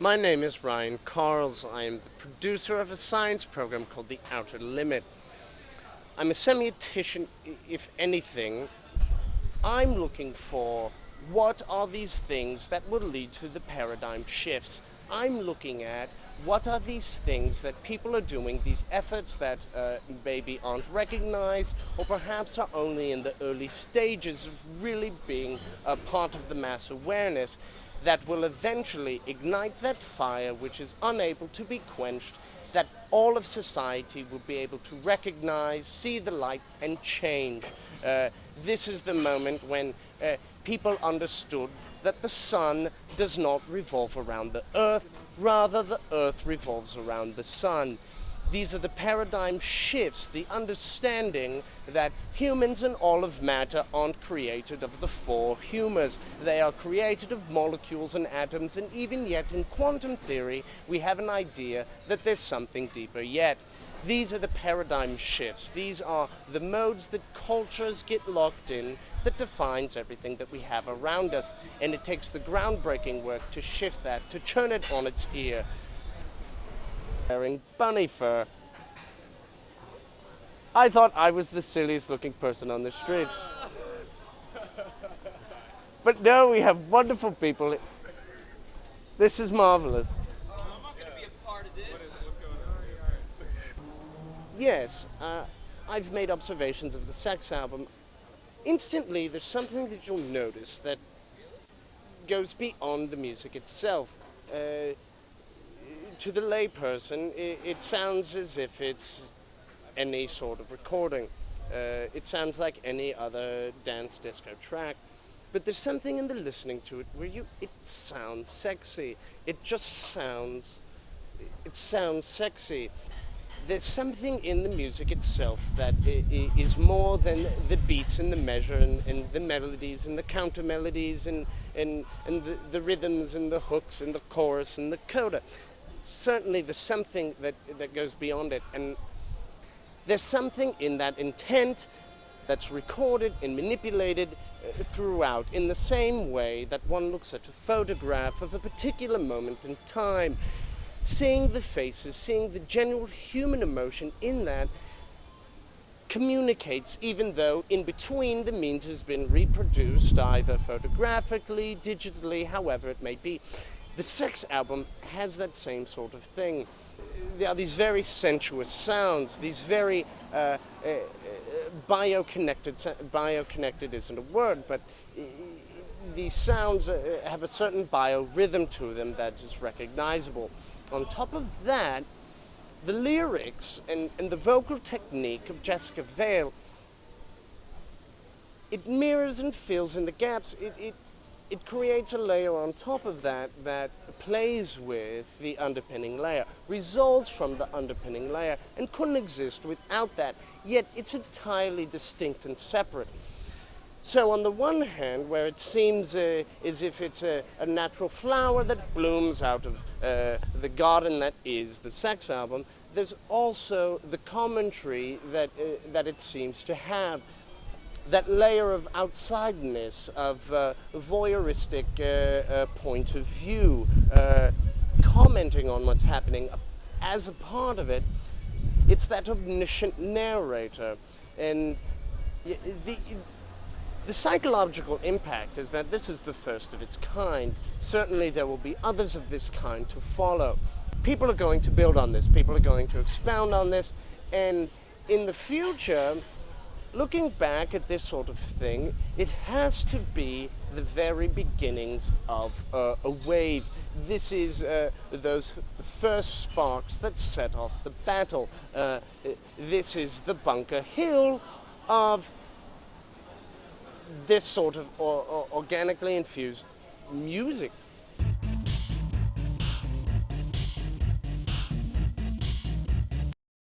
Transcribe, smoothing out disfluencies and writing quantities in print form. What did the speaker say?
My name is Ryan Karels. I am the producer of a science program called The Outer Limit. I'm a semiotician, if anything. I'm looking for what are these things that will lead to the paradigm shifts. I'm looking at what are these things that people are doing, these efforts that maybe aren't recognized or perhaps are only in the early stages of really being a part of the mass awareness that will eventually ignite that fire which is unable to be quenched, that all of society will be able to recognize, see the light, and change. This is the moment when people understood that the sun does not revolve around the earth, rather the earth revolves around the sun. These are the paradigm shifts, the understanding that humans and all of matter aren't created of the four humours. They are created of molecules and atoms, and even yet in quantum theory we have an idea that there's something deeper yet. These are the paradigm shifts. These are the modes that cultures get locked in that defines everything that we have around us. And it takes the groundbreaking work to shift that, to turn it on its ear. Wearing bunny fur. I thought I was the silliest looking person on the street. But no, we have wonderful people. This is marvelous. I'm not going to be a part of this. Yes, I've made observations of the Sex album. Instantly, there's something that you'll notice that goes beyond the music itself. To the layperson, it sounds as if it's any sort of recording. It sounds like any other dance disco track. But there's something in the listening to it where it sounds sexy. It sounds sexy. There's something in the music itself that is more than the beats and the measure and the melodies and the counter melodies and the rhythms and the hooks and the chorus and the coda. Certainly there's something that goes beyond it, and there's something in that intent that's recorded and manipulated throughout in the same way that one looks at a photograph of a particular moment in time. Seeing the faces, seeing the general human emotion in that communicates, even though in between the means has been reproduced either photographically, digitally, however it may be. The Sex album has that same sort of thing. There are these very sensuous sounds, these very bioconnected isn't a word, but these sounds have a certain biorhythm to them that is recognizable. On top of that, the lyrics and the vocal technique of Jessica Vale, it mirrors and fills in the gaps. It creates a layer on top of that plays with the underpinning layer, results from the underpinning layer, and couldn't exist without that. Yet it's entirely distinct and separate. So on the one hand, where it seems as if it's a natural flower that blooms out of the garden that is the Sex album, there's also the commentary that it seems to have. That layer of outsideness, of voyeuristic point of view, commenting on what's happening as a part of it. It's that omniscient narrator. And the psychological impact is that this is the first of its kind. Certainly there will be others of this kind to follow. People are going to build on this. People are going to expound on this. And in the future, looking back at this sort of thing, it has to be the very beginnings of a wave. This is those first sparks that set off the battle. This is the Bunker Hill of this sort of organically infused music.